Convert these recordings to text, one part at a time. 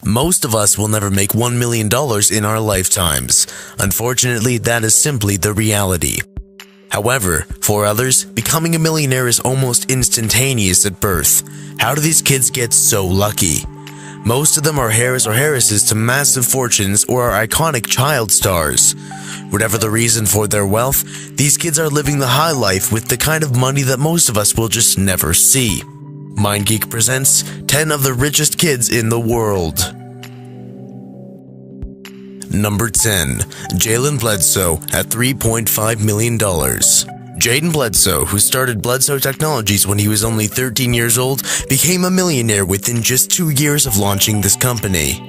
Most of us will never make $1 million in our lifetimes. Unfortunately, that is simply the reality. However, for others, becoming a millionaire is almost instantaneous at birth. How do these kids get so lucky? Most of them are heirs or heiresses to massive fortunes or are iconic child stars. Whatever the reason for their wealth, these kids are living the high life with the kind of money that most of us will just never see. MindGeek presents 10 of the richest kids in the world. Number 10. Jalen Bledsoe at $3.5 million. Jaden Bledsoe, who started Bledsoe Technologies when he was only 13 years old, became a millionaire within just 2 years of launching this company.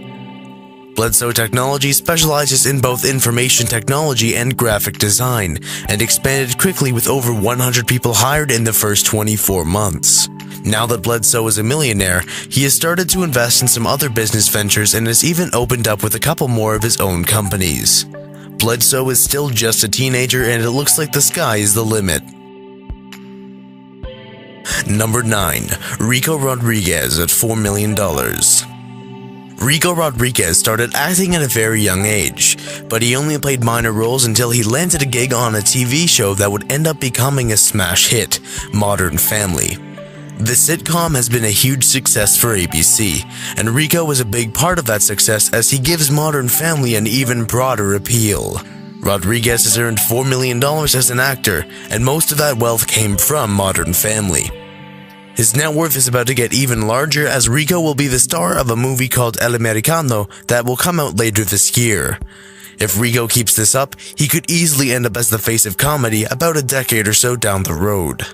Bledsoe Technologies specializes in both information technology and graphic design, and expanded quickly with over 100 people hired in the first 24 months. Now that Bledsoe is a millionaire, he has started to invest in some other business ventures and has even opened up with a couple more of his own companies. Bledsoe is still just a teenager and it looks like the sky is the limit. Number 9. Rico Rodriguez at $4 million. Rico Rodriguez started acting at a very young age, but he only played minor roles until he landed a gig on a TV show that would end up becoming a smash hit, Modern Family. The sitcom has been a huge success for ABC, and Rico was a big part of that success as he gives Modern Family an even broader appeal. Rodriguez has earned $4 million as an actor, and most of that wealth came from Modern Family. His net worth is about to get even larger as Rico will be the star of a movie called El Americano that will come out later this year. If Rico keeps this up, he could easily end up as the face of comedy about a decade or so down the road.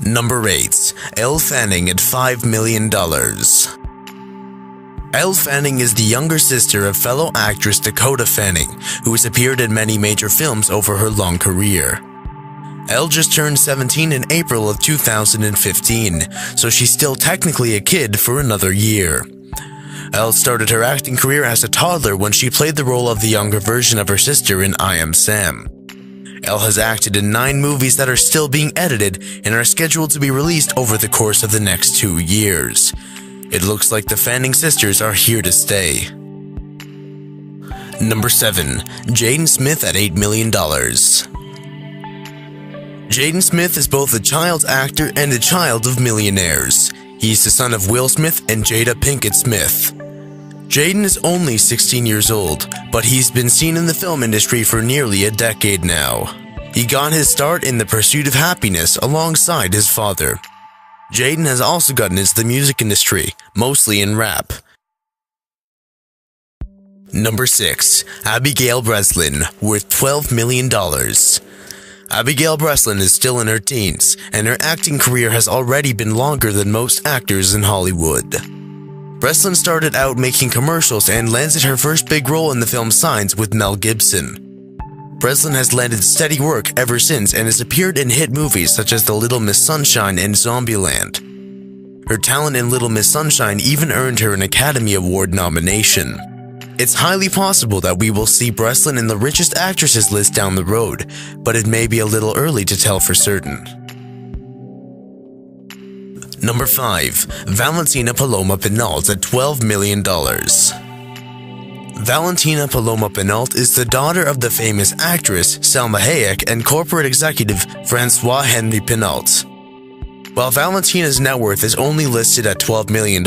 Number 8. Elle Fanning at $5 million. Elle Fanning is the younger sister of fellow actress Dakota Fanning, who has appeared in many major films over her long career. Elle just turned 17 in April of 2015, so she's still technically a kid for another year. Elle started her acting career as a toddler when she played the role of the younger version of her sister in I Am Sam. Elle has acted in 9 movies that are still being edited and are scheduled to be released over the course of the next 2 years. It looks like the Fanning sisters are here to stay. Number 7. Jaden Smith at $8 million. Jaden Smith is both a child actor and a child of millionaires. He's the son of Will Smith and Jada Pinkett Smith. Jaden is only 16 years old, but he's been seen in the film industry for nearly a decade now. He got his start in The Pursuit of Happiness alongside his father. Jaden has also gotten into the music industry, mostly in rap. Number 6. Abigail Breslin, worth $12 million. Abigail Breslin is still in her teens, and her acting career has already been longer than most actors in Hollywood. Breslin started out making commercials and landed her first big role in the film Signs with Mel Gibson. Breslin has landed steady work ever since and has appeared in hit movies such as The Little Miss Sunshine and Zombieland. Her talent in Little Miss Sunshine even earned her an Academy Award nomination. It's highly possible that we will see Breslin in the richest actresses list down the road, but it may be a little early to tell for certain. Number 5. Valentina Paloma Pinault at $12 million. Valentina Paloma Pinault is the daughter of the famous actress Salma Hayek and corporate executive Francois-Henri Pinault. While Valentina's net worth is only listed at $12 million,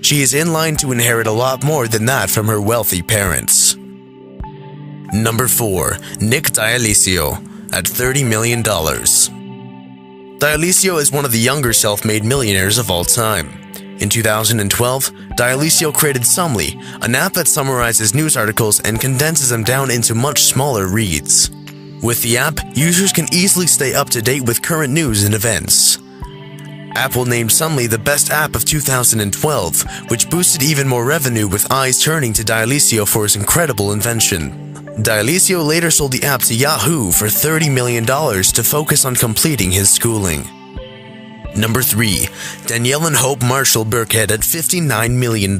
she is in line to inherit a lot more than that from her wealthy parents. Number 4. Nick D'Alessio at $30 million. D'Alessio is one of the younger self-made millionaires of all time. In 2012, D'Alessio created Sumly, an app that summarizes news articles and condenses them down into much smaller reads. With the app, users can easily stay up to date with current news and events. Apple named Sumly the best app of 2012, which boosted even more revenue with eyes turning to D'Alessio for his incredible invention. D'Alessio later sold the app to Yahoo for $30 million to focus on completing his schooling. Number 3. Danielle and Hope Marshall Burkhead at $59 million.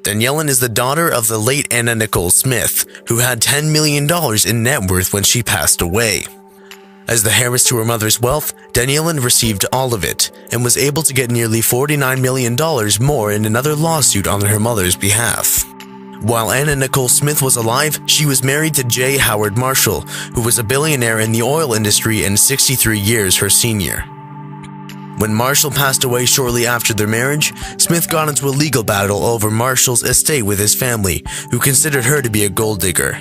Danielle is the daughter of the late Anna Nicole Smith, who had $10 million in net worth when she passed away. As the heiress to her mother's wealth, Daniellen received all of it and was able to get nearly $49 million more in another lawsuit on her mother's behalf. While Anna Nicole Smith was alive, she was married to J. Howard Marshall, who was a billionaire in the oil industry and 63 years her senior. When Marshall passed away shortly after their marriage, Smith got into a legal battle over Marshall's estate with his family, who considered her to be a gold digger.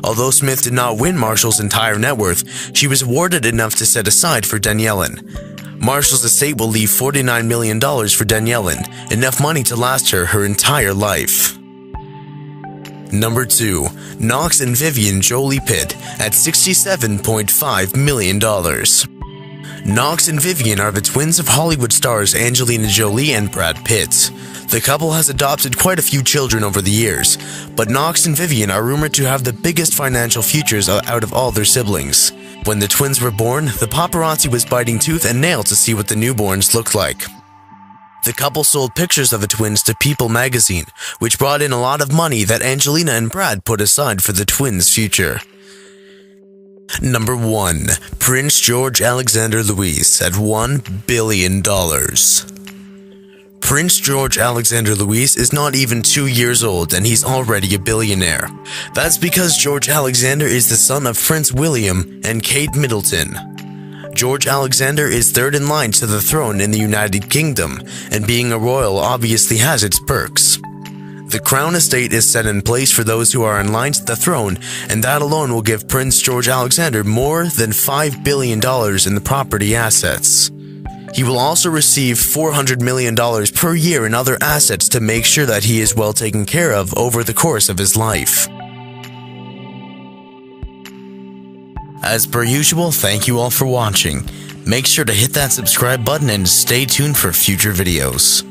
Although Smith did not win Marshall's entire net worth, she was awarded enough to set aside for Daniellen. Marshall's estate will leave $49 million for Daniellen, enough money to last her entire life. Number 2. Knox and Vivian Jolie Pitt at $67.5 million. Knox and Vivian are the twins of Hollywood stars Angelina Jolie and Brad Pitt. The couple has adopted quite a few children over the years, but Knox and Vivian are rumored to have the biggest financial futures out of all their siblings. When the twins were born, the paparazzi was biting tooth and nail to see what the newborns looked like. The couple sold pictures of the twins to People magazine, which brought in a lot of money that Angelina and Brad put aside for the twins' future. Number 1. Prince George Alexander Louis at $1 billion. Prince George Alexander Louis is not even 2 years old and he's already a billionaire. That's because George Alexander is the son of Prince William and Kate Middleton. George Alexander is third in line to the throne in the United Kingdom, and being a royal obviously has its perks. The crown estate is set in place for those who are in line to the throne, and that alone will give Prince George Alexander more than $5 billion in the property assets. He will also receive $400 million per year in other assets to make sure that he is well taken care of over the course of his life. As per usual, thank you all for watching. Make sure to hit that subscribe button and stay tuned for future videos.